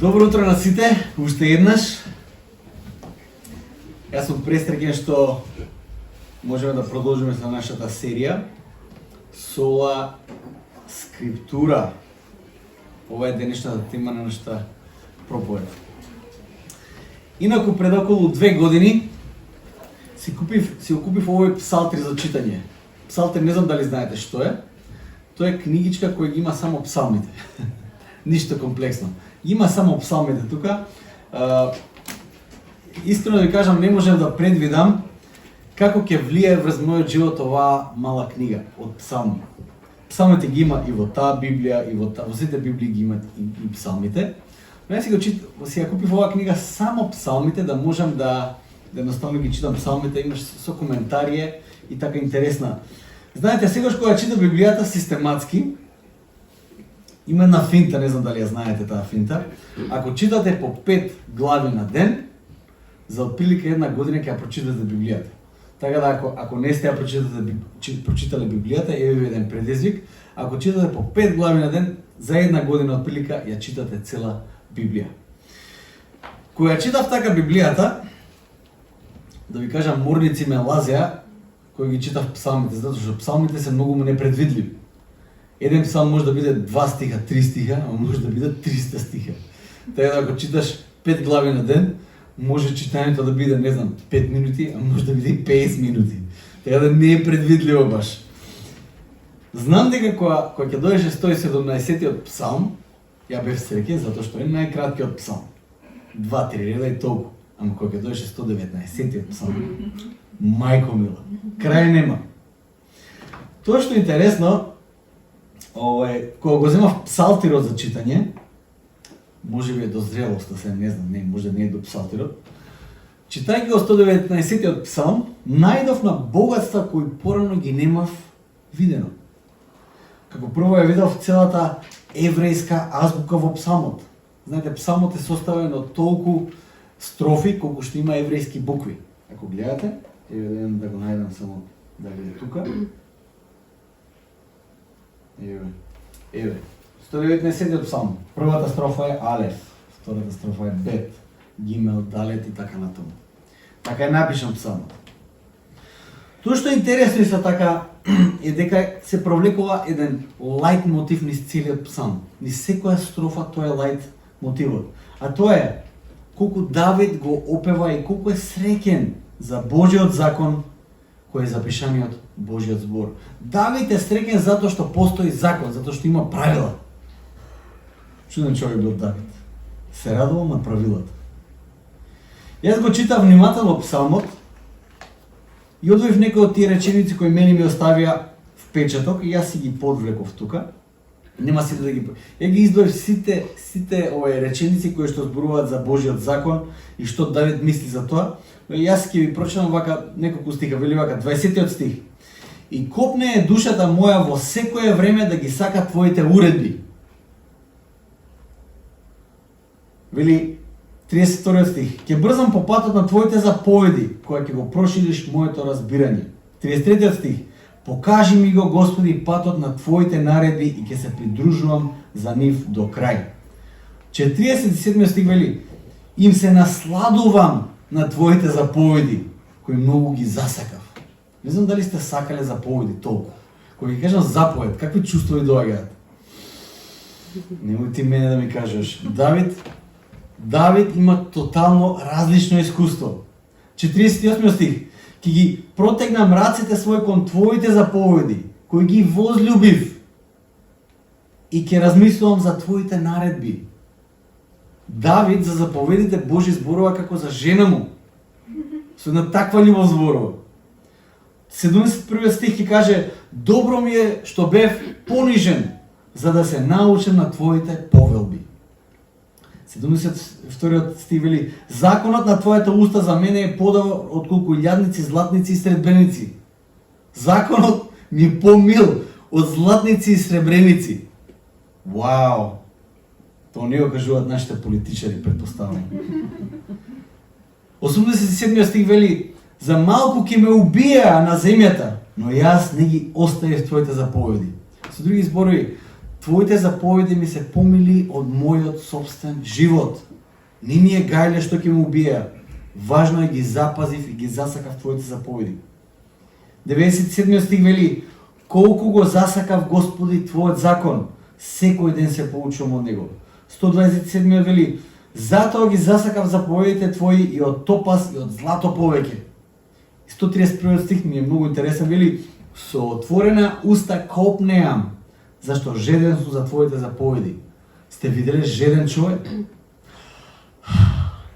Добро утро на сите, уште еднаш. Јас сум пресреќен што можеме да продолжиме со нашата серија Сола Скриптура. Ова е денешната тема на нашата проповед. Инаку пред околу 2 години си купив овој псалтир за читање. Псалтир не знам дали знаете што е. Тоа е книгичка која ги има само псалмите. Ништо комплексно. Има само псалмите тука. Искрено да ви кажам, не можам да предвидам како ќе влие врз мојот живот оваа мала книга од псалми. Псалмите ги има и во таа Библија, и во сите Библии ги имат и псалмите. Но јас си ја купив оваа книга само псалмите, да можам да едноставно ги читам псалмите, имаш со коментарија и така интересна. Знаете, сегаш кога читам Библијата систематски, има една финта, не знам дали ја знаете таа финта. Ако читате по 5 глави на ден, за отприлика една година ќе ја прочитате Библијата. Така да ако не сте ја прочитале Библијата, еве ви еден предизвик. Ако читате по 5 глави на ден, за една година отприлика ја читате цела Библија. Кога ја читав така Библијата, да ви кажам, морници ме лазеа кои ги читав псалмите, затоа што псалмите се многу непредвидливи. Еден псалм може да биде 2 стиха, 3 стиха, а може да биде 300 стиха. Така да ако читаш 5 глави на ден, може читањето да биде, не знам, 5 минути, а може да биде и 50 минути. Така да не е предвидливо баш. Знам дека кога ќе дојдеше 117-тиот псалм, ја бев среќен затоа што е најкраткиот псалм. 2-3 реда и толку. Ама кога ќе дојдеше 119-тиот псалм, мајко мила, крај нема. Тоа што е интересно, кога го земав псалтирот за читање, може би е до зрелост, не знам, може да не е до псалтирот. Читајќи го 119-тиот псалм, најдов на богатства кои порано ги немав видено. Како прво ја видов целата еврејска азбука во псалмот. Знаете, псалмот е составен од толку строфи колку што има еврејски букви. Ако гледате, да го најдам само да видите тука. Еве. 119-тиот псалм. Првата строфа е Алеф, втората строфа е Бет, Гимел, Далет и така натаму. Така е напишан псалмот. Тоа што е интересно и со така е дека се провлекува еден лајт мотив низ целиот псалм. Низ секоја строфа тоа е лајт мотивот. А тоа е колку Давид го опева и колку е среќен за Божиот закон кој е запишаниот Божиот збор. Давид е среќен затоа што постои закон, затоа што има правила. Чуден човек бил Давид. Се радувал на правилата. Јас го читав внимателно псалмот и одвоив некои од тие реченици кои мене ми оставија впечаток и јас си ги подвлеков тука. Нема сите да ги... Ја ги издвоив сите реченици кои што зборуваат за Божиот закон и што Давид мисли за тоа. Јас ќе ви прочитам вака неколку стиха, вели вака 20-тиот стих. И копне е душата моја во секое време да ги сака твоите уредби. Вели 32-тиот стих. Ќе брзам по патот на твоите заповеди, која ќе го прошириш моето разбирање. 33-тиот стих. Покажи ми го, Господи, патот на твоите наредби и ќе се придружувам за нив до крај. 47-тиот стих вели. Им се насладувам на твоите заповеди, кои многу ги засакав. Не знам дали сте сакале заповеди толку. Кога ги кажам заповед, какви чувства ви доаѓаат? Немој ти мене да ми кажеш. Давид има тотално различно искуство. 48 стих. Ки ги протегнам рацете свој кон твоите заповеди, кои ги возлюбив, и ќе размислувам за твоите наредби. Давид за заповедите Божи зборува како за жена му. Со една таква љубов зборува. 71 стих ќе каже: добро ми е што бев понижен, за да се научам на твоите повелби. 72 стих вели: законот на твојата уста за мене е подобар отколку илјадници, златници и сребреници. Законот ми е помил од златници и сребреници. Вау! Тоа не го кажуваат нашите политичари, претпоставам. 87 стих вели: за малку ќе ме убиеа на земјата, но јас не ги оставив твоите заповеди. Со други зборови, Твоите заповеди ми се помили од мојот собствен живот. Не ми е гајле што ќе му убија. Важно е ги запазив и ги засакав твоите заповеди. 97 стих вели: колку го засакав Господи твојот закон, секој ден се поучувам од него. 127 вели: затоа ги засакав заповедите твои и од топаз и од злато повеќе. 131 стих ми е многу интересен, вели: со отворена уста копнеам, зашто жеден сум за твоите заповеди. Сте виделе жеден човек?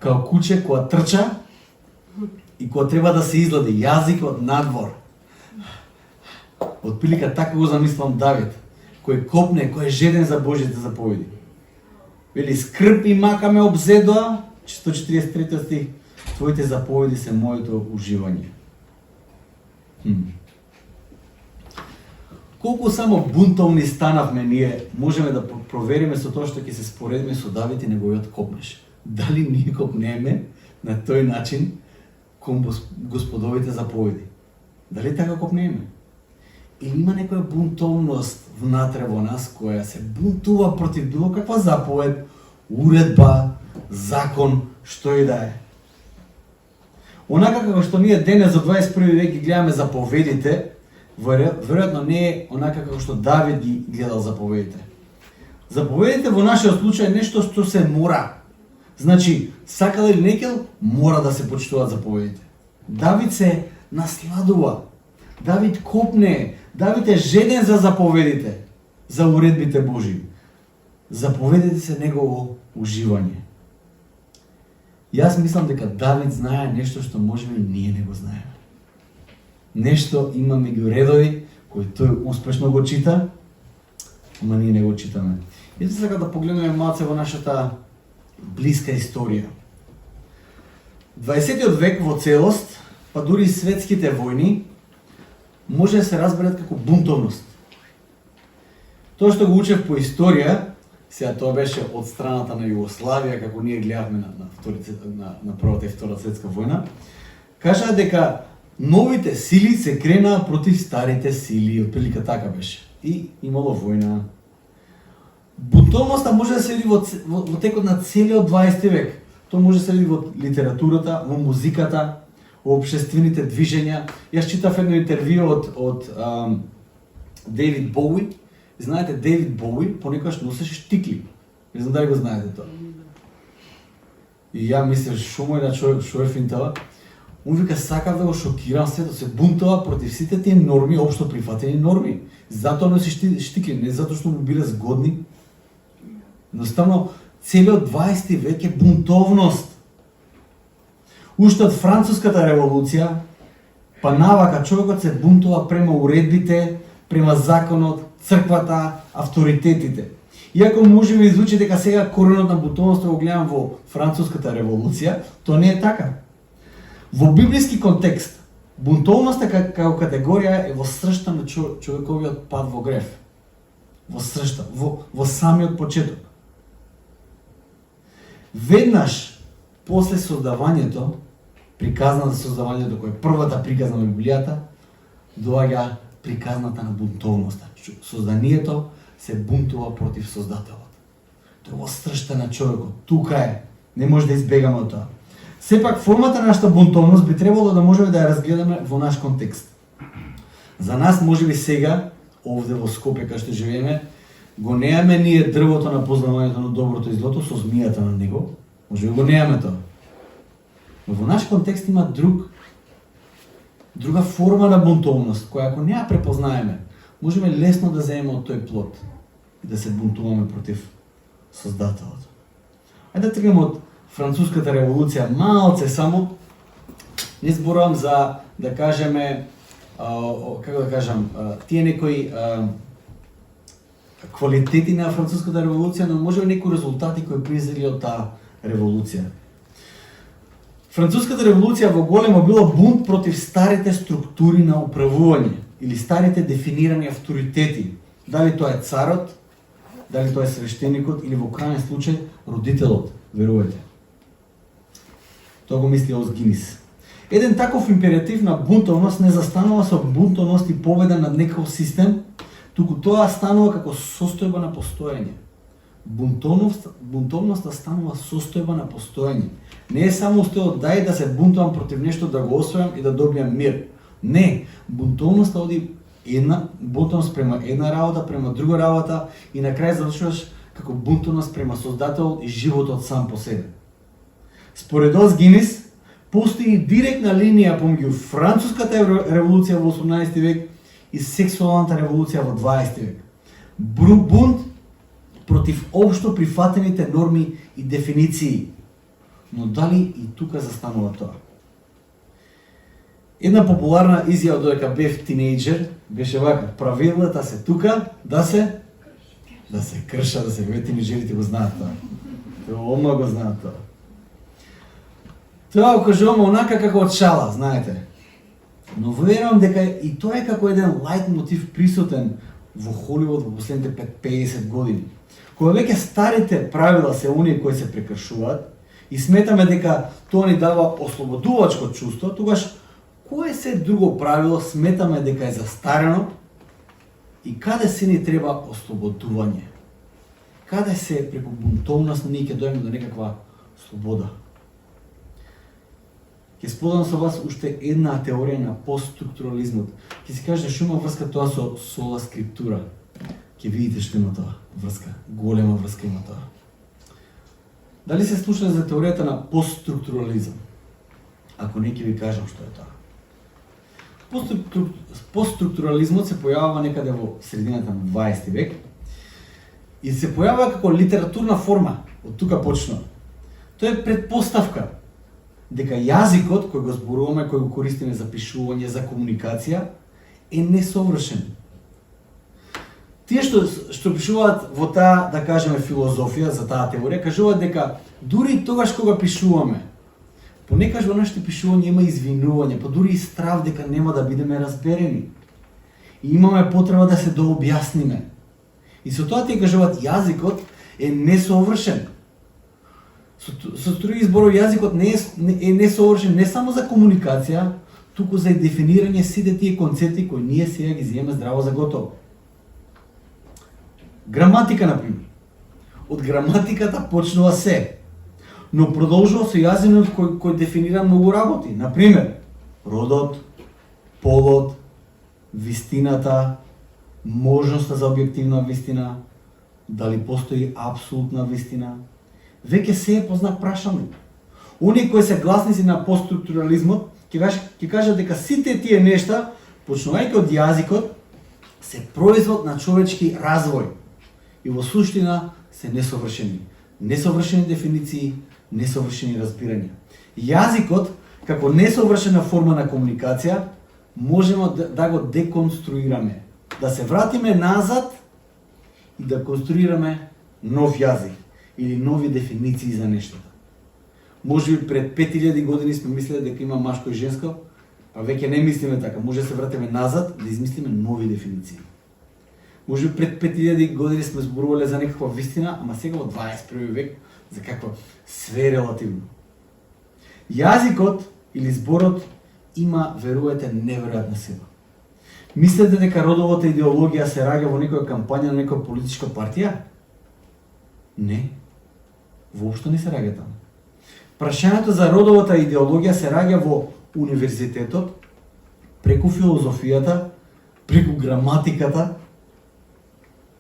Као куче која трча и која треба да се излади јазикот надвор. Од прилика така го замислам Давид, кој копне, кој е жеден за Божите заповеди. Вели: скрп и мака ме обзедоа, 143 стих, твоите заповеди се моето уживање. Колку само бунтовни станавме ние, можеме да провериме со тоа што ќе се споредиме со Давид и неговиот копнеш. Дали ние копнеме на тој начин кон Господовите заповеди? Дали така копнеме? Или има некоја бунтовност внатре во нас која се бунтува против било каква заповед, уредба, закон, што и да е. Онака како што ние денес за 21 век ги гледаме заповедите, веројатно не е онака како што Давид ги гледал заповедите. Заповедите во нашиот случај е нешто што се мора. Значи, сакал или некел, мора да се почитуваат заповедите. Давид се насладува. Давид копне. Давид е жеден за заповедите, за уредбите Божии. Заповедите се негово уживање. Јас мислам дека Давид знае нешто што можеби ние не го знаеме. Нешто има меѓу редови кои тој успешно го чита, ама ние не го читаме. И сега да погледнеме малце во нашата блиска историја. 20 век во целост, па дури и светските војни, може да се разберат како бунтовност. Тоа што го учев по историја, сега тоа беше од страната на Југославија, како ние гледавме на Првата и Втора светска војна, кажаа дека новите сили се кренаа против старите сили, отприлика така беше. И имало војна. Бунтовноста може да се види во текот на целиот 20 век. Тоа може да се види во литературата, во музиката, во општествените движења. Јас читав едно интервју од Дейвид Боуи. Знаете, Дейвид Боуи понекогаш носеше штикли. Не знам дали го знаете тоа. И ја мислев, шо мој на човек, шо е финтава. Он вика, сакав да го шокирам светот, се бунтува против сите тие норми, општо прифатени норми. Затоа носи штикли, не затоа што му биле згодни. Едноставно, целиот 20 век е бунтовност. Уште од Француската револуција, па навака човекот се бунтува према уредбите, према законот, црквата, авторитетите. Иако може би звучи дека сега коренот на бунтовноста го гледам во Француската револуција, тоа не е така. Во библиски контекст, бунтовноста како категорија е во сршта на човековиот пат во грев. Во сршта, во самиот почеток. Веднаш после создавањето, приказната создавањето која е првата приказна во Библијата, доаѓа приказната на бунтовноста. Созданието се бунтува против Создателот. Тоа е во сршта на човекот. Тука е. Не може да избегаме од тоа. Сепак формата на нашата бунтовност би требало да можеме да ја разгледаме во наш контекст. За нас можеби сега, овде во Скопје кај што живееме, го неаме ние дрвото на познавањето на доброто и злото со змијата на него. Можеби го неаме тоа. Но во наш контекст има друга форма на бунтовност, која ако не ја препознаеме, можеме лесно да земеме од тој плод и да се бунтуваме против Создателот. Ајде да тргнеме од Француската револуција малце само. Не зборувам за, да кажеме, како да кажам, тие некои квалитети на Француската револуција, но можеби некои резултати кои произлезли од таа револуција. Француската револуција во големо било бунт против старите структури на управување или старите дефинирани авторитети. Дали тоа е царот, дали тоа е свештеникот или во крајен случај родителот, верувате. Тоа го мисли Ос Гинис. Еден таков императив на бунтовност не застанува со бунтовност и победа над некој систем, туку тоа станува како состојба на постоење. Бунтовноста станува состојба на постоење. Не е само устојот дај да се бунтувам против нешто, да го освојам и да добијам мир. Не, бунтовноста оди бунтовност према една работа, према друга работа и на крај завршуваш како бунтовност према Создател и животот сам по себе. Според Ос Гинис, постои директна линија помеѓу француската револуција во 18 век и сексуалната револуција во 20 век. Бунт против општо прифатените норми и дефиниции. Но дали и тука застанува тоа? Една популарна изјава додека бев тинејџер беше вака: правилата се тука да се кршат, да се тинејџерите го знаат тоа. Ома го знаат тоа. Тоа го кажувам онака како од шала, знаете. Но верувам дека и тоа е како еден лајт мотив присутен во Холивуд во последните 50 години. Кога веќе старите правила се оние кои се прекршуваат и сметаме дека тоа ни дава ослободувачко чувство, тогаш кое се друго правило сметаме дека е застарено и каде се ни треба ослободување? Каде се преку бунтовност ние ќе дојдеме до некаква слобода? Ќе споделам со вас уште една теорија на постструктурализмот. Ќе си кажете што има врска тоа со сола скриптура. Ќе видите што има тоа врска, голема врска има тоа. Дали се слушате за теоријата на постструктурализам? Ако не, ќе ви кажам што е тоа. Постструктурализмот се појавува некаде во средината на 20 век и се појавува како литературна форма, од тука почнува. Тоа е предпоставка дека јазикот кој го зборуваме, кој го користиме за пишување, за комуникација, е несовршен. Тие што пишуваат во таа, да кажеме, филозофија, за таа теорија, кажуваат дека дури тогаш кога пишуваме, понекаш во нашите пишување има извинување, па дури и страв дека нема да бидеме разберени. И имаме потреба да се дообјасниме. И со тоа тие кажуваат јазикот е несовршен. Со други зборови, јазикот е несовршен не само за комуникација, туку за дефинирање сите тие концепти кои ние сега ги земеме здраво за готово. Граматика, например. Од граматиката почнува се, но продолжува со јазикот кој дефинира многу работи. Например, родот, полот, вистината, можноста за објективна вистина, дали постои апсолутна вистина. Веќе се е познак прашалник. Оние кои се гласници на постструктурализмот ќе кажат дека сите тие нешта, почнувајќи од јазикот, се производ на човечки развој и во суштина се несовршени. Несовршени дефиниции, несовршени разбирања. Јазикот, како несовршена форма на комуникација, можеме да го деконструираме, да се вратиме назад и да конструираме нов јазик или нови дефиниции за нештата. Може би пред 5000 години сме мислеле дека има машко и женско, а веќе не мислиме така. Може да се вратиме назад да измислиме нови дефиниции. Може би пред 5000 години сме зборувале за некаква вистина, ама сега во 21 век за каква све релативно. Јазикот или зборот има, верувате, неверојатна сила. Мислите дека родовата идеологија се раѓа во некоја кампања на некоја политичка партија? Не. Воопшто не се раѓа таму. Прашањето за родовата идеологија се раѓа во универзитетот, преку филозофијата, преку граматиката,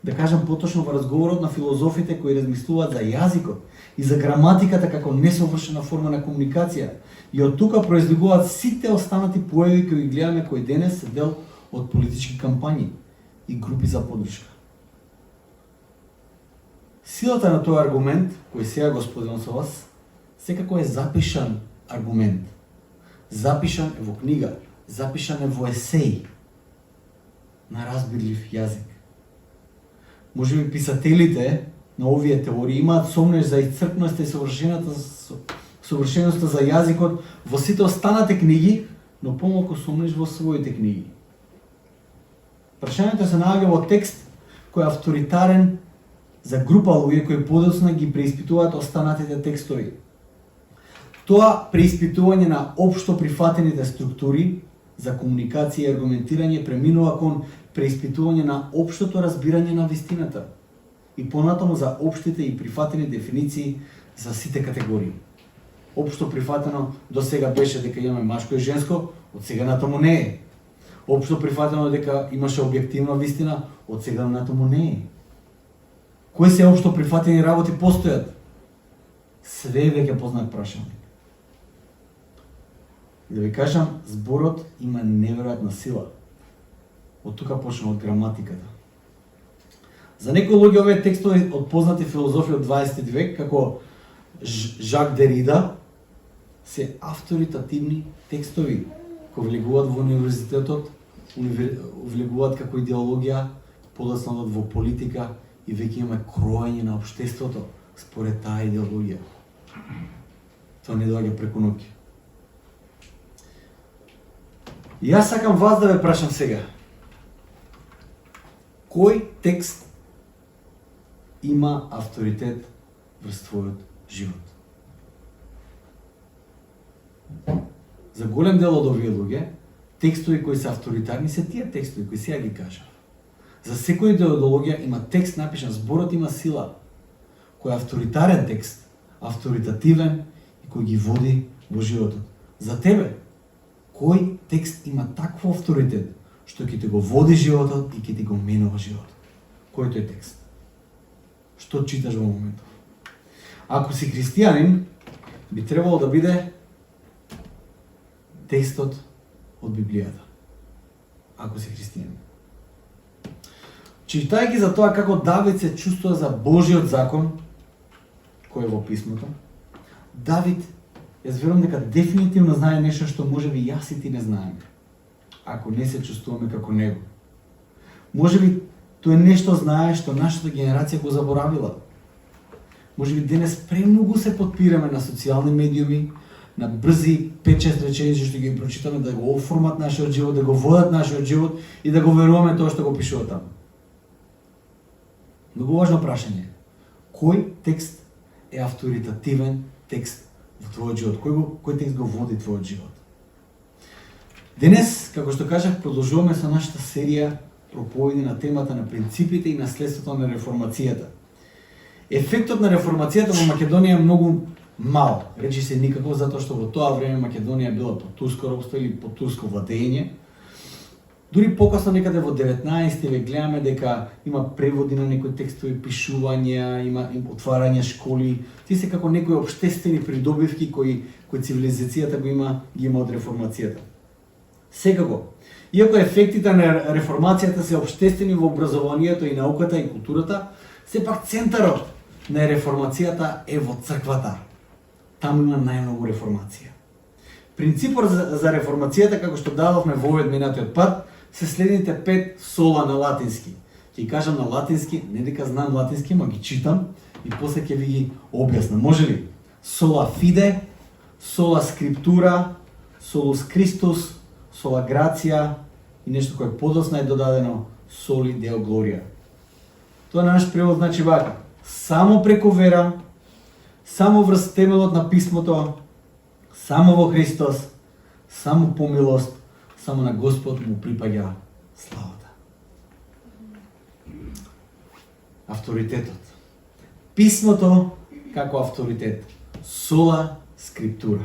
да кажам поточно во разговорот на филозофите кои размислуваат за јазикот и за граматиката како несовршена форма на комуникација. И од тука произлегуваат сите останати појави кои ги гледаме кои денес се дел од политички кампањи и групи за поддршка. Силата на тој аргумент, кој сега го споделам со вас, секако е запишан аргумент. Запишан е во книга, запишан е во есеј на разбирлив јазик. Може би писателите на овие теории имаат сомнеж за исцрпноста и совршеноста за јазикот во сите останати книги, но помалку сомнеж во своите книги. Прашањето се наоѓа во текст кој е авторитарен за група луѓе кои подоцна ги преиспитуваат останатите текстови. Тоа преиспитување на општо прифатените структури за комуникација и аргументирање преминува кон преиспитување на општото разбирање на вистината и понатаму за општите и прифатени дефиниции за сите категории. Општо прифатено до сега беше дека имаме машко и женско, од сега натаму не е. Општо прифатено дека имаше објективна вистина, од сега натаму не е. Кои се општо прифатени работи постојат? Све е веќе познат прашање. Да ви кажам, зборот има неверојатна сила. Од тука почна од граматиката. За некои луѓе овие текстови од познати филозофи од 20 век, како Жак Дерида, се авторитативни текстови кои влегуваат во универзитетот, влегуваат како идеологија, подоцна во политика и веќе имаме кроење на општеството според таа идеологија. Тоа не доаѓа преку ноќ. Јас сакам вас да ве прашам сега. Кој текст има авторитет врз твојот живот? За голем дел од овие луѓе, текстови кои се авторитарни се тие текстови кои сега ги кажав. За секоја идеологија има текст напишан, зборот има сила, кој е авторитарен текст, авторитативен и кој ги води во животот. За тебе, кој текст има такво авторитет, што ќе ти го води животот и ќе ти го менува животот? Кој тој текст? Што читаш во моментов? Ако си христијанин, би требало да биде текстот од Библијата. Ако си христијанин. Читајќи за тоа како Давид се чувствува за Божиот закон, кој е во писмото, Давид, јас верувам дека дефинитивно знае нешто што можеби јас и ти не знаеме, ако не се чувствуваме како него. Можеби тој нешто знае што нашата генерација го заборавила. Можеби денес премногу се подпираме на социјални медиуми, на брзи 5-6 реченици што ги прочитаме да го оформат нашиот живот, да го водат нашиот живот и да го веруваме тоа што го пишува таму. Многу важно прашање. Кој текст е авторитативен текст во твојот живот? Кој текст го води твојот живот? Денес, како што кажав, продолжуваме со нашата серија проповеди на темата на принципите и наследството на реформацијата. Ефектот на реформацијата во Македонија е многу мал. Речи се никако, затоа што во тоа време Македонија била под турско робство или под турско владење. Дури покасно некаде во 19 век гледаме дека има преводи на некои текстови, пишувања, има отварање школи. Ти се како некои општествени придобивки кои цивилизацијата ги има од реформацијата. Секако, иако ефектите на реформацијата се општествени во образованието и науката и културата, сепак центарот на реформацијата е во црквата. Таму има најмногу реформација. Принципот за реформацијата, како што дадовме во овој минатиот пат, се следните 5 сола на латински. Ќе кажам на латински, не дека знам латински, ма ги читам и после ќе ви ги објаснам. Може ли? Sola fide, sola scriptura, solus Christus, sola gratia и нешто кое подоцна е додадено soli deo gloria. Тоа на наш превод значи вака: само преку вера, само врз темелот на писмото, само во Христос, само по милост, само на Господ му припаѓа славата. Авторитетот. Писмото како авторитет. Сола скриптура.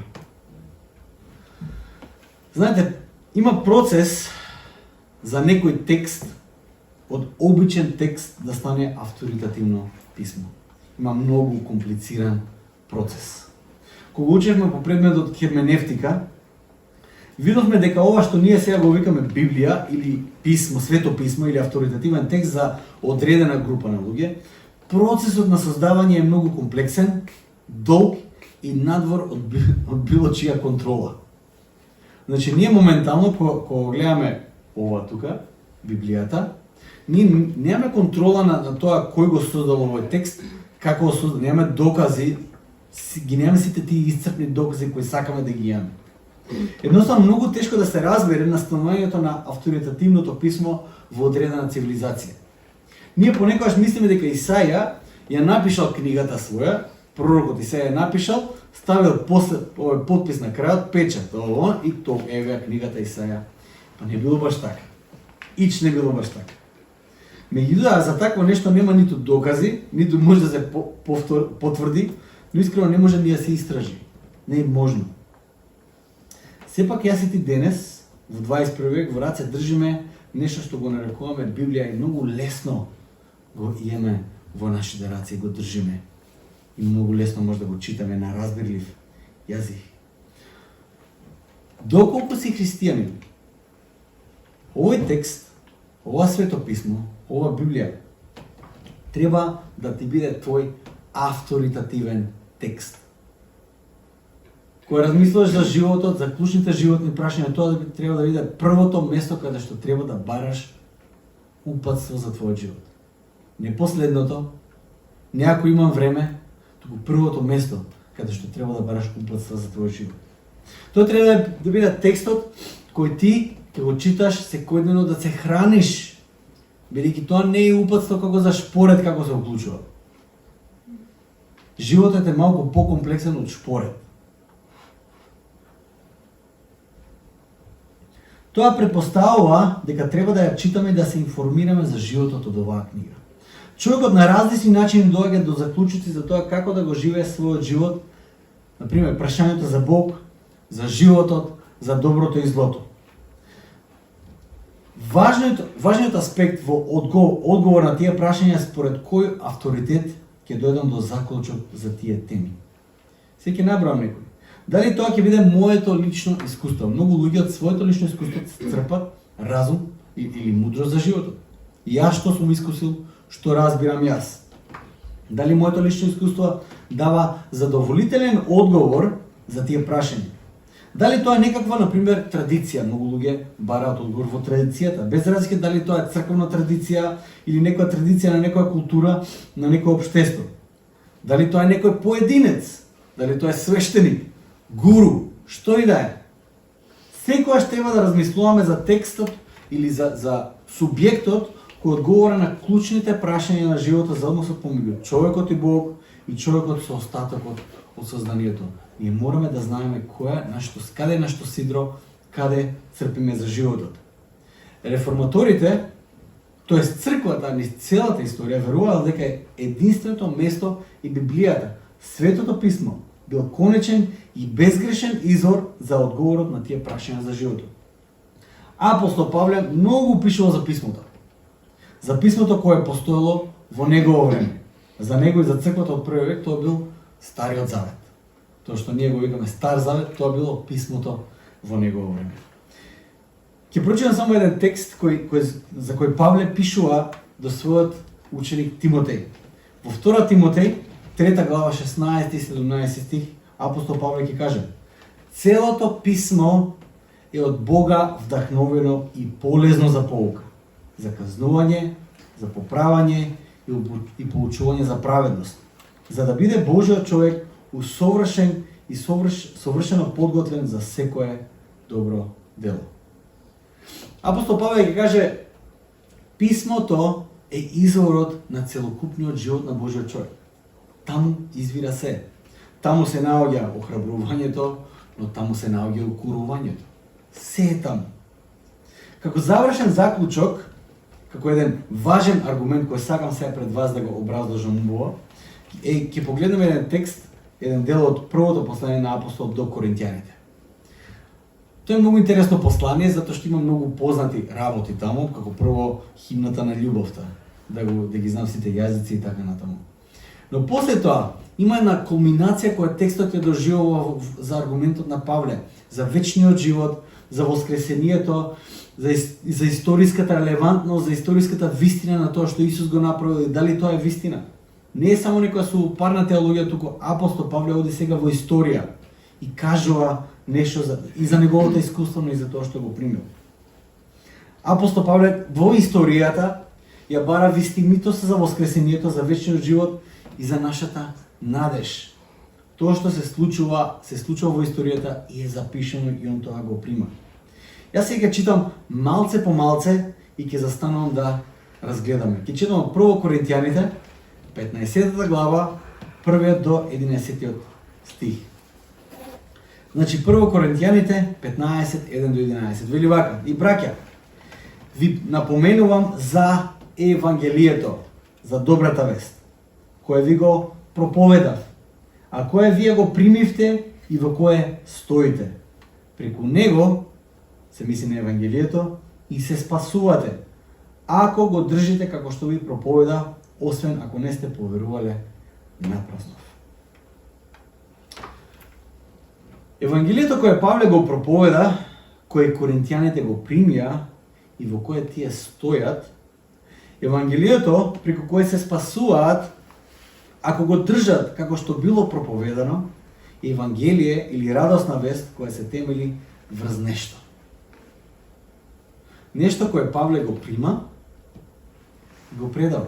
Знаете, има процес за некој текст од обичен текст да стане авторитативно писмо. Има многу комплициран процес. Кога учевме по предметот херменевтика, видовме дека ова што ние сега го викаме Библија или писмо, свето писмо или авторитативен текст за одредена група на луѓе, процесот на создавање е многу комплексен, долг и надвор од било чија контрола. Значи, ние моментално, кога гледаме ова тука, Библијата, ние немаме контрола на тоа кој го создал овој текст, како го создал, немаме докази, ги немаме сите тие исцрпни докази кои сакаме да ги имаме. Едноставно многу тешко да се разбере настанувањето на авторитативното писмо во одредена цивилизација. Ние понекогаш мислиме дека Исаја ја напишал книгата своја, пророкот Исаја ја напишал, ставил после овој подпис на крајот, печат, и тоа еве книгата Исаја. Па не било баш така. Ич не било баш така. Меѓутоа, за такво нешто нема ниту докази, ниту може да се потврди, но искрено не може ни да се истражи. Не е можно. Сепак јас и ти денес, во 21 век, во раце држиме нешто што го нарекуваме Библија и многу лесно го имаме во нашите раце и го држиме. И многу лесно може да го читаме на разбирлив јазик. Доколку си христијанин, овој текст, ова свето писмо, ова Библија, треба да ти биде твој авторитативен текст. Кога размислуваш за животот, за клучните животни прашања, тоа треба да биде првото место каде што треба да бараш упатство за твојот живот. Не последното, не ако имам време, туку првото место каде што треба да бараш упатство за твојот живот. Тоа треба да биде текстот кој ти ќе го читаш секојдневно да се храниш, бидејќи тоа не е упатство како за шпоред како се уклучува. Животот е малку покомплексен од шпоред. Тоа предпоставува дека треба да ја читаме и да се информираме за животот од оваа книга. Човекот на различни начини доаѓа до заклучоци за тоа како да го живее својот живот, например прашањето за Бог, за животот, за доброто и злото. Важниот аспект во одговор на тие прашања според кој авторитет ќе дојдам до заклучок за тие теми. Се ќе набрам некој. Дали тоа ќе биде моето лично искуство? Многу луѓе од своето лично искуство црпат разум или мудрост за животот. И јас што сум искусил, што разбирам јас. Дали моето лично искуство дава задоволителен одговор за тие прашања? Дали тоа е некаква, например, традиција? Многу луѓе бараат одговор во традицијата, без разлика дали тоа е црковна традиција или некоја традиција на некоја култура, на некој општество. Дали тоа е некој поединец? Дали тоа е свештеник? Гуру, што и да е. Секогаш треба да размислуваме за текстот или за субјектот кој одговора на клучните прашања на животот за односот помеѓу човекот и Бог и човекот со остатокот од созданието. Ние мораме да знаеме каде е нашето сидро, каде црпиме за животот. Реформаторите, тоест црквата низ целата историја, веруваат дека е единственото место и Библијата, Светото писмо, бил конечен и безгрешен извор за одговорот на тие прашања за животот. Апостол Павле многу пишува за писмото. За писмото кое постоело во негово време. За него и за црквата од првиот век тоа бил Стариот Завет. Тоа што ние го викаме Стар Завет, тоа било писмото во негово време. Ќе прочитам само еден текст за кој Павле пишува до својот ученик Тимотеј. Во 2 Тимотеј 3 глава 16 и 17 стих, апостол Павле ќе каже: целото писмо е од Бога вдахновено и полезно за поука, за казнување, за поправање и поучување за праведност, за да биде Божиот човек усовршен и совршено подготвен за секое добро дело. Апостол Павле ќе каже: писмото е изворот на целокупниот живот на Божиот човек. Таму извира се. Таму се наоѓа охрабрувањето, но таму се наоѓа и укорувањето. Се е таму. Како завршен заклучок, како еден важен аргумент кој сакам сега пред вас да го образложам убаво, ќе погледнеме еден текст, еден дел од првото послание на апостол до Коринтијаните. Тоа е многу интересно послание, затоа што има многу познати работи таму, како прво химната на љубовта, да ги знам сите јазици и така натаму. Но после тоа има една кулминација која текстот ја доживува за аргументот на Павле, за вечниот живот, за воскресението, за историската релевантност, за историската вистина на тоа што Исус го направил и дали тоа е вистина. Не е само некоја супарна теологија, туку апостол Павле оди сега во историја и кажува нешто и за неговото искуство, но и за тоа што го примил. Апостол Павле во историјата ја бара вистините за воскресението, за вечниот живот и за нашата надеж. Тоа што се случува во историјата и е запишено и он тоа го прима. Јас сега читам малце по малце и ќе застанувам да разгледаме. Ќе читам прво Коринтијаните, 15 глава, 1 до 11 стих. Значи, прво Коринтијаните, 15, 1 до 11. Вели вака: и браќа, ви напоменувам за Евангелието, за добрата вест, која ви го проповедав, а кое вие го примивте и во кое стоите. Преку него, се мисли на Евангелието, и се спасувате, ако го држите како што ви проповеда, освен ако не сте поверувале напразнов. Евангелието кое Павле го проповеда, кое коринтијаните го примија и во кое тие стојат, Евангелието преку кое се спасуваат, ако го држат како што било проповедано, Евангелие или радосна вест која се темели врз нешто. Нешто кое Павле го прима и го предава.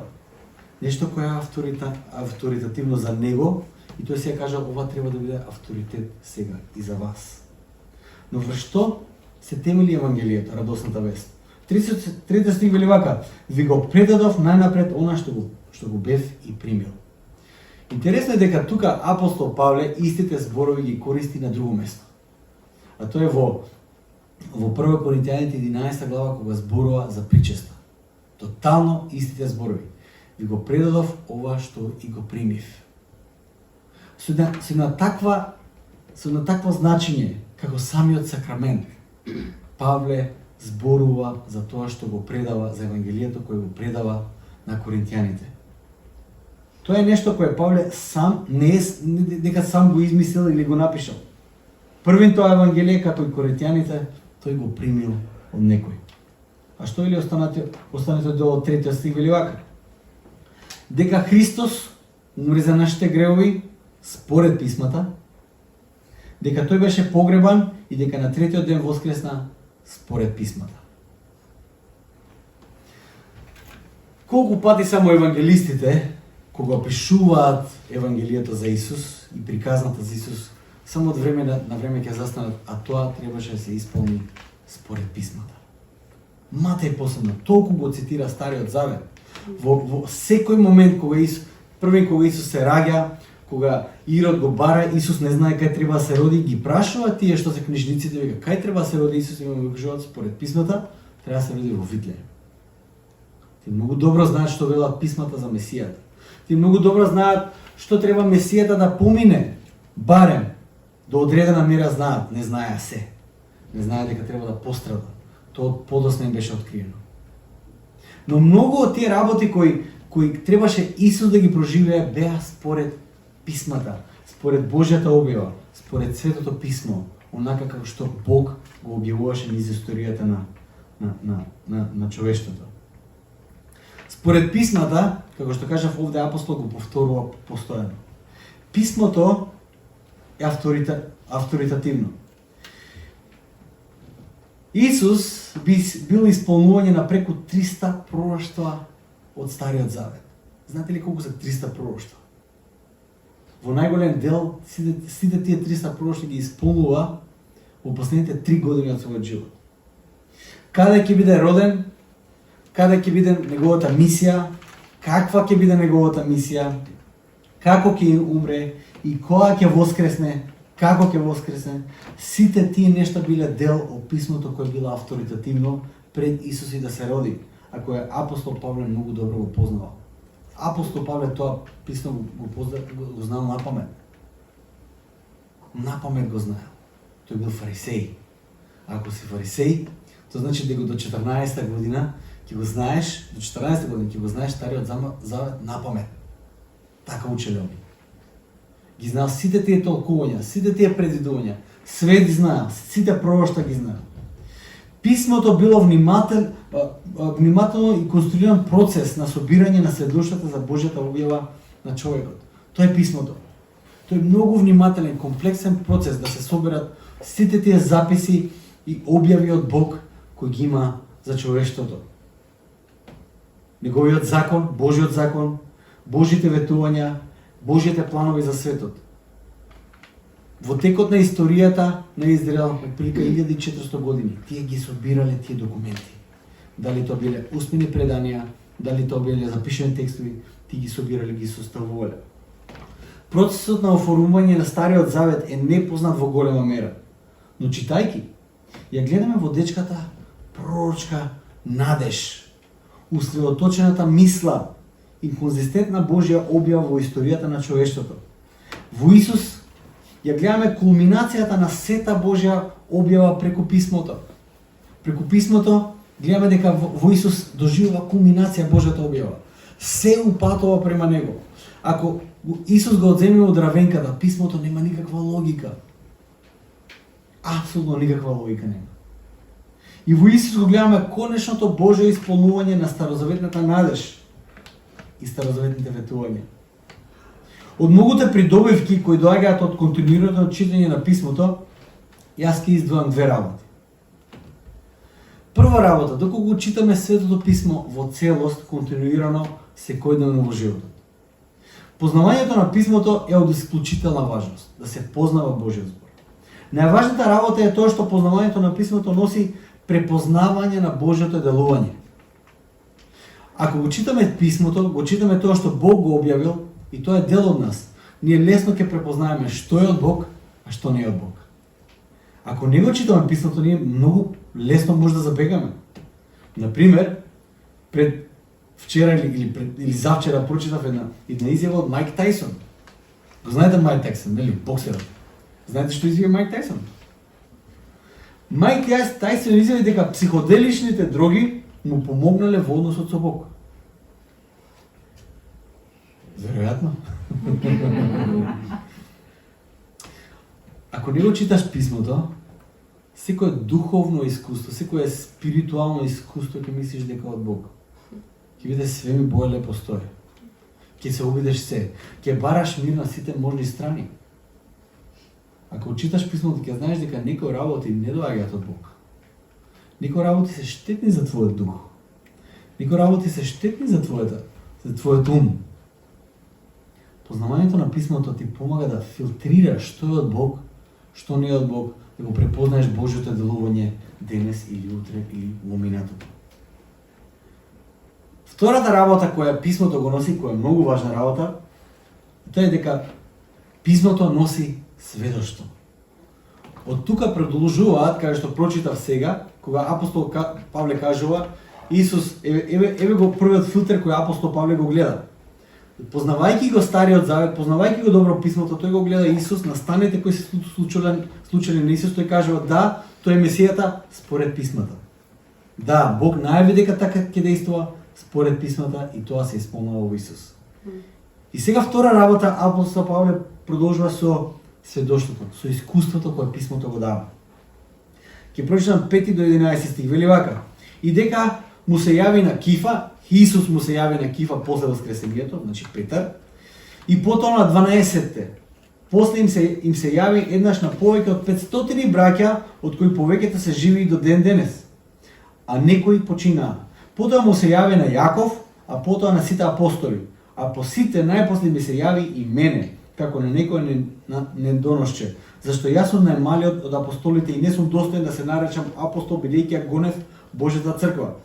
Нешто кое е авторитативно за него и тој си ја кажа ова треба да биде авторитет сега и за вас. Но врз што се темели Евангелието, радосната вест? 33 стих вели вака: ви го предадов најнапред она што го бев и примил. Интересно е дека тука апостол Павле истите зборови ги користи на друго место. А тоа е во 1 Коринтијаните 11 глава кога зборува за причеста. Тотално истите зборови. Ви го предадов ова што и го примив. Со на такво значење како самиот сакрамент, Павле зборува за тоа што го предава, за Евангелието кој го предава на коринтијаните. Тоа е нешто кое Павле сам не е дека сам го измислил или го напишал. Првин тоа Евангелие како и коринтијаните тој го примил од некој. А што или останете до 3 стих вели вака: дека Христос умре за нашите гревови според писмата, дека тој беше погребан и дека на третиот ден воскресна според писмата. Колку пати само евангелистите кога опишуваат Евангелието за Исус и приказната за Исус, само од време на време ќе застанат, а тоа требаше да се исполни според писмата. Матеј посебно толку го цитира Стариот Завет. Во секој момент кога Исус се раѓа, кога Ирод го бара, Исус не знае кај треба да се роди, ги прашува тие што се книжниците, вика кај треба да се роди Исус, и му кажуваат според писмата, треба да се роди во Витлеем. Ти многу добро знаат што велат писмата за Месијата. Ти многу добро знаат што треба Месијата да помине, барем до одредена мера знаат, не знаеа се. Не знаеа дека треба да пострада. Тоа подоцна им беше откриено. Но многу од тие работи кои требаше Исус да ги проживее беа според писмата, според Божјата објава, според Светото писмо, онака како што Бог го објавуваше низ историјата на човештвото. Според писмата, како што кажав овде, апостол го повторува постојано. Писмото е авторитативно. Исус бил исполнување на преку 300 пророштва од Стариот Завет. Знаете ли колку се 300 пророштва? Во најголем дел сите тие 300 пророштва ги исполнува во последните 3 години од својот живот. Каде ќе биде роден, каде ќе биде неговата мисија, каква ќе биде неговата мисија, како ќе умре и кога ќе воскресне, како ќе воскресне, сите тие нешта биле дел од писмото кое било авторитативно пред Исус и да се роди, а кое апостол Павле многу добро го познавал. Апостол Павле тоа писмо го знал напамет. Напамет го знаел. Тој бил фарисеј. Ако си фарисеј, тоа значи дека до 14-та година ќе го знаеш, до 14-та година ќе го знаеш Стариот Завет напамет. Така учеле они. Ги знаел сите тие толкувања, сите тие предвидувања, све ги знаел, сите пророштва ги знаел. Писмото било внимателно и конструиран процес на собирање на сведоштвата за Божјата објава на човекот. Тоа е писмото. Тој е многу внимателен, комплексен процес да се соберат сите тие записи и објави од Бог кои ги има за човештвото. Неговиот закон, Божјиот закон, Божите ветувања, Божите планови за светот. Во текот на историјата на Израел, отприлика 1400 години, тие ги собирале тие документи. Дали тоа биле усмени преданија, дали тоа биле запишани текстови, тие ги собирале, ги составувале. Процесот на оформување на Стариот Завет е непознат во голема мера. Но читајки, ја гледаме во дечката пророчка надеж, усредоточената мисла и конзистентна Божја објава во историјата на човештвото. Во Исус ја гледаме кулминацијата на сета Божја објава преку писмото. Преку писмото гледаме дека во Исус доживува кулминација Божјата објава. Се упатува према него. Ако Исус го одземе од равенката, писмото нема никаква логика. Апсолутно никаква логика нема. И во Исус го гледаме конечното Божјо исполнување на старозаветната надеж и старозаветните ветувања. Од многуте придобивки кои доаѓаат од континуирано читање на писмото, јас ќе издвојам две работи. Прва работа, доколку го читаме Светото писмо во целост, континуирано, секојдневно во животот. Познавањето на писмото е од исклучителна важност, да се познава Божјиот збор. Најважната работа е тоа што познавањето на писмото носи препознавање на Божјото делување. Ако го читаме писмото, го читаме тоа што Бог го објавил и тоа е дел од нас, ние лесно ќе препознаеме што е од Бог, а што не е од Бог. Ако не го читаме писмото, ние многу лесно може да забегаме. Например, пред вчера или завчера прочитав една изјава од Майк Тајсон. Го знаете Майк Тајсон, нели, боксерот? Знаете што изјави Майк Тајсон? Майк Тајсон изјави дека психоделичните дроги му помогнале во односот со Бог. Веројатно. Ако не го читаш писмото, секое духовно искуство, секое спиритуално искуство ќе мислиш дека од Бог. Ќе биде све ми боеле постои. Ќе се обидеш се, ќе бараш мир на сите можни страни. Ако читаш писмото, ќе знаеш дека некои работи не доаѓаат од Бог. Некои работи се штетни за твојот дух. Некои работи се штетни за твојот ум. Познавањето на писмото ти помага да филтрираш што е од Бог, што не е од Бог, да го препознаеш Божјото делување денес или утре или во минатото. Втората работа која писмото го носи, која е многу важна работа, тоа е дека писмото носи сведоштво. Од тука продолжуваат, каде што прочитав сега, кога апостол Павле кажува, Исус, еве го првиот филтер кој апостол Павле го гледа. Познавајќи го Стариот Завет, познавајќи го добро писмото, тој го гледа Исус на станите кои се случили на Исус, тој кажува да, тој е Месијата според писмата. Да, Бог најави дека така ќе действува според писмата и тоа се исполнува во Исус. И сега втора работа апостол Павле продолжува со сведоштвото, со искуството кое писмото го дава. Ќе прочитам 5 до 11 стих, вели вака: и дека му се јави на Кифа, Исус му се јави на Кифа после воскресението, значи Петар, и потоа на 12-те. После им се јави еднаш на повеќе од 500 браќа, од кои повеќето се живи и до ден денес, а некои починаа. Потоа му се јави на Јаков, а потоа на сите апостоли, а по сите најпосле ми се јави и мене, како на некој недоносче, зашто јас сум најмалиот од апостолите и не сум достоен да се наречам апостол, бидејќи ја гонев Божјата црква.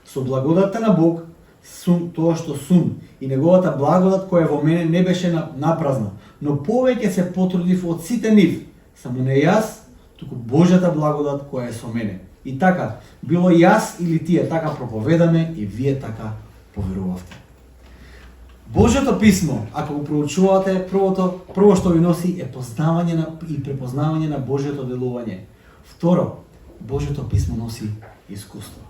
Со благодатта на Бог сум тоа што сум и неговата благодат која во мене не беше напразна, но повеќе се потрудив од сите нив, само не јас, туку Божјата благодат која е со мене. И така, било јас или тие така проповедаме и вие така поверувавте. Божјото писмо, ако го проучувате, прво што ви носи е познавање и препознавање на Божјото делување. Второ, Божјото писмо носи искуство.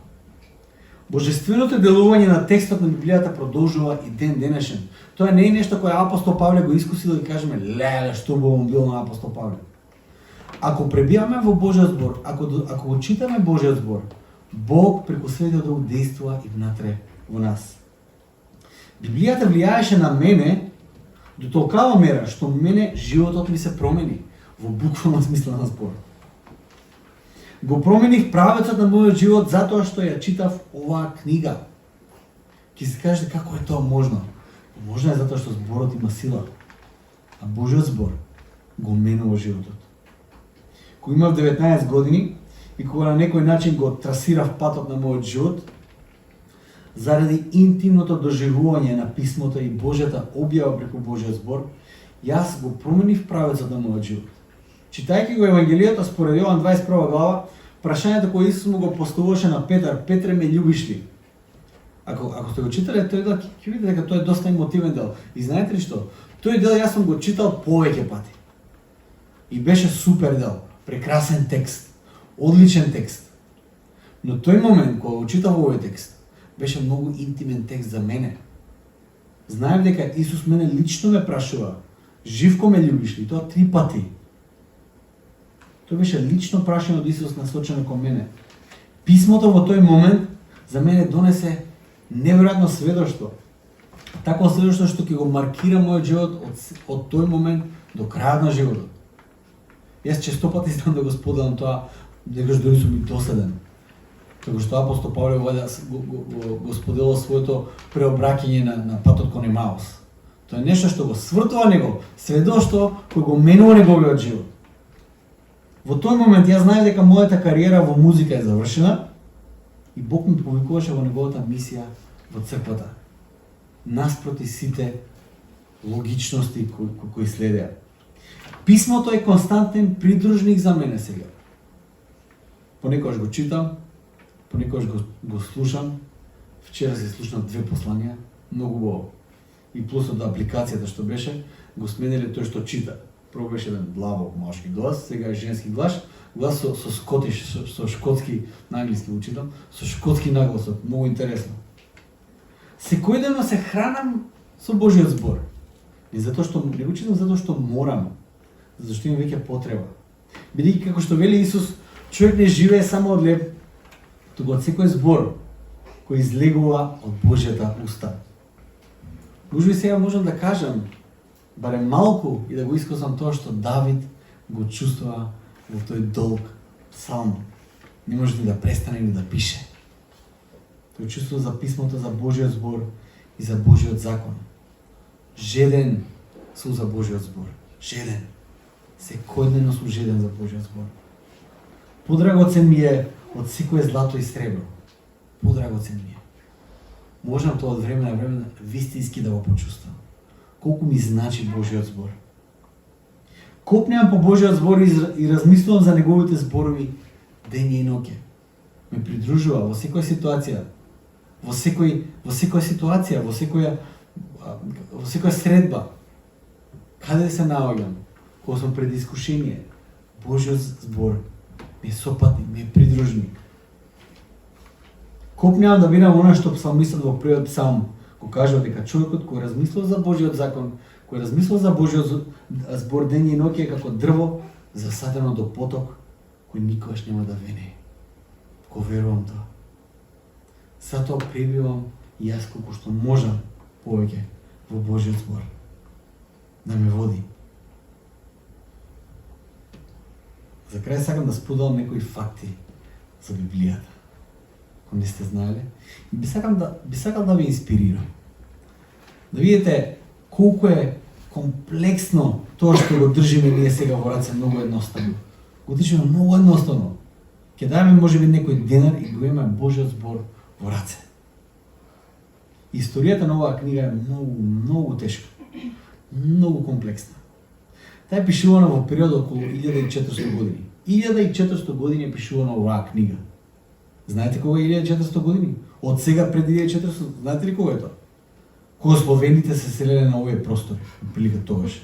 Божественото делување на текстот на Библијата продолжува и ден денешен. Тоа не е нешто кое апостол Павле го искусил и кажеме, леле, што бом бил на апостол Павле. Ако пребиваме во Божјиот збор, ако го читаме Божјиот збор, Бог преку Светиот Дух действува и внатре во нас. Библијата влијаеше на мене до толкава мера што мене животот ми се промени во буквална смисла на зборот. Го промених правецот на мојот живот затоа што ја читав оваа книга. Ќе се кажете како е тоа можно? Можно е затоа што зборот има сила, а Божјиот збор го менува животот. Кога имав 19 години и кога на некој начин го трасирав патот на мојот живот, заради интимното доживување на писмото и Божјата објава преку Божјиот збор, јас го променив правецот на мојот живот. Читајќи го Евангелието според Јован 21 глава, прашањето кое Исус му го поставуваше на Петар, Петре, ме љубиш ли? Ако сте го читале тој дел, ќе видите дека тој е доста емотивен дел. И знаете ли што? Тој дел јас сум го читал повеќе пати. И беше супер дел, прекрасен текст, одличен текст. Но тој момент кога го читав овој текст, беше многу интимен текст за мене. Знаев дека Исус мене лично ме прашува, Живко, ме љубиш ли? Тоа 3 пати. Тоа беше лично прашање од Исус насочено кон мене. Писмото во тој момент за мене донесе неверојатно сведоштво. Такво сведоштво што ќе го маркира мојот живот од тој момент до крајот на животот. Јас често пати знам да го споделам тоа, дека дори сум и досаден. Како што апостол Павле го споделува своето преобраќање на патот кон Емаус. Тоа е нешто што го свртува него, сведоштво кој го менува неговиот живот. Во тој момент јас знаев дека мојата кариера во музика е завршена и Бог ми повикуваше во неговата мисија во црквата. Наспроти сите логичности кои следеа. Писмото е константен придружник за мене сега. Понекогаш го читам, понекогаш го слушам. Вчера се слушнав 2 посланија, многу убаво. И плюс од апликацијата што беше, го смениле тој што чита. Прво беше еден длабок машки глас, сега е женски глас со скотиш, со шкотски, на англиски го читам, со шкотски нагласот, многу интересно. Секојдневно се хранам со Божиот збор. И затоа што не го читам затоа што морам, зашто имам веќе потреба. Бидејќи како што вели Исус, човек не живее само од леб, туку од секој збор кој излегува од Божјата уста. Можеби сега можам да кажам, барем малку и да го искусам тоа што Давид го чувствува во тој долг псалм. Не може ни да престане ни да пише. Тој чувствува за писмото, за Божиот збор и за Божиот закон. Жеден сум за Божиот збор. Жеден. Секојдневно сум жеден за Божиот збор. Подрагоцен ми е од секое злато и сребро. Подрагоцен ми е. Можам тоа од време на време вистински да го почувствам. Колку ми значи Божиот збор. Копнеам по Божиот збор и размислувам за неговите зборови ден и ноќе. Ме придружува во секоја ситуација, во секоја средба. Каде се наоѓам? Кога сум пред искушение, Божиот збор ми е сопатник, ми е придружник. Копнеам да видам она што псалмистот во првиот псалм го кажува дека човекот кој размислува за Божиот закон, кој размислува за Божиот збор ден и ноќе е како дрво засадено до поток кој никогаш нема да вене. Ко верувам тоа. Затоа пребивам и јас колку што можам повеќе во Божиот збор. Да ме води. За крај сакам да споделам некои факти за Библијата. Ако не сте знаеле, би сакал да ви инспирирам. Да видите колку е комплексно тоа што го држиме ние сега во раце, многу едноставно. Го држиме многу едноставно. Ќе дајме можеби некој денар и го имаме Божиот збор во раце. Историјата на оваа книга е многу тешка. Многу комплексна. Таа е пишувана во период околу 1400 години. 1400 години е пишувана оваа книга. Знаете кога е 1400 години? Од сега пред 1400, знаете ли кога е тоа? Кога словените се селеле на овие простори, прилика тогаш.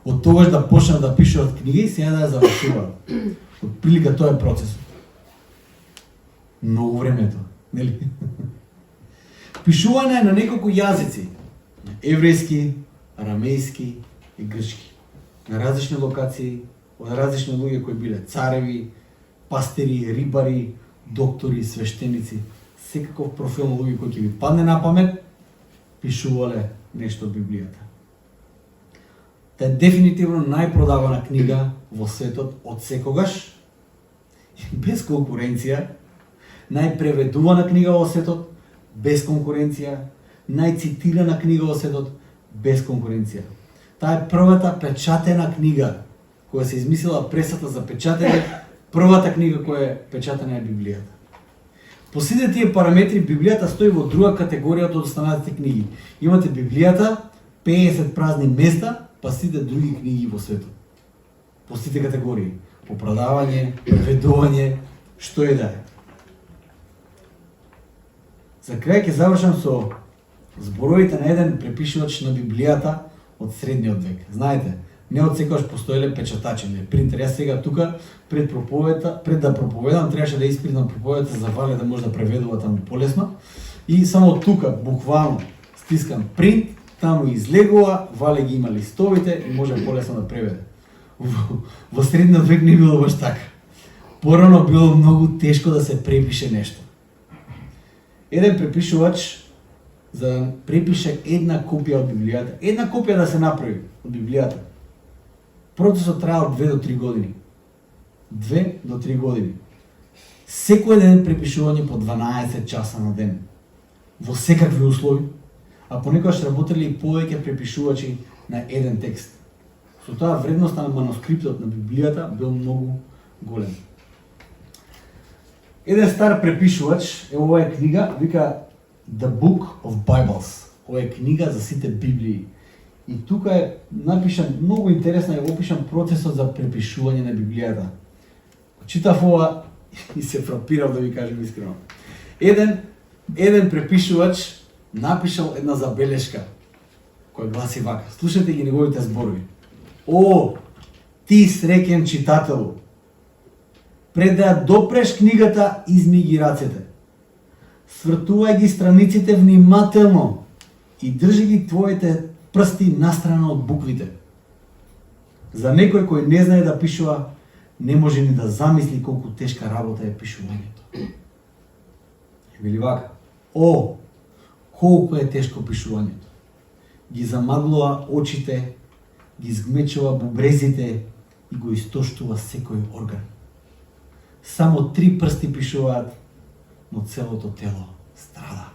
Од тогаш да почнат да пишуваат книги и сега да ја завршуваат. Од прилика тоа е процесот. Многу време е тоа, нели? Пишуване на неколку јазици. На еврејски, арамејски и грчки. На различни локации, од различни луѓе кои биле цареви, пастири, рибари, доктори, свештеници, секаков профил на луѓе кои ќе ви падне на памет, пишувале нешто од Библијата. Та е дефинитивно најпродавана книга во светот од секогаш, без конкуренција, најпреведувана книга во светот, без конкуренција, најцитирана книга во светот, без конкуренција. Таа е првата печатена книга која се измислила пресата за печатење, првата книга која е печатена е Библијата. По сите тие параметри Библијата стои во друга категорија од останатите книги. Имате Библијата, 50 празни места, па сите други книги во светот. По сите категории. поправдавање, преведување, што и да е. За крај ќе завршам со зборовите на еден препишувач на Библијата од средниот век. Знаете, не од секогаш постоеле печатачи, не принтер. Јас сега тука пред да проповедам, требаше да испринам проповедата за Вале да може да преведува таму полесно. И само тука, буквално, стискам принт, таму излегува, Вале ги има листовите и може полесно да преведе. Во средниот век не било баш така. Порано било многу тешко да се препише нешто. Еден препишувач за да препише една копија од Библијата, една копија да се направи од Библијата. Процесот траел 2 до 3 години. 2 до 3 години. Секој ден препишување по 12 часа на ден. Во секакви услови, а понекогаш работеле и повеќе препишувачи на еден текст. Со тоа вредноста на манускриптот на Библијата бил многу голем. Еден стар препишувач, ова е книга, вика The Book of Bibles. Ова е книга за сите Библии. И тука е напишан многу интересно, е опишан процесот за препишување на Библијата. Читав ова и се фрапирав, да ви кажем искрено. Еден препишувач напишал една забелешка која гласи вака. Слушате ги неговите зборови. О, ти среќен читателу, пред да ја допреш книгата, изми ги рацете. Свртувај ги страниците внимателно и држи ги твоите прсти настрана од буквите. За некој кој не знае да пишува, не може ни да замисли колку тешка работа е пишувањето. Вели вака. О, колку е тешко пишувањето. Ги замаглува очите, ги згмечува бубрезите и го истоштува секој орган. Само 3 прсти пишуваат, но целото тело страда.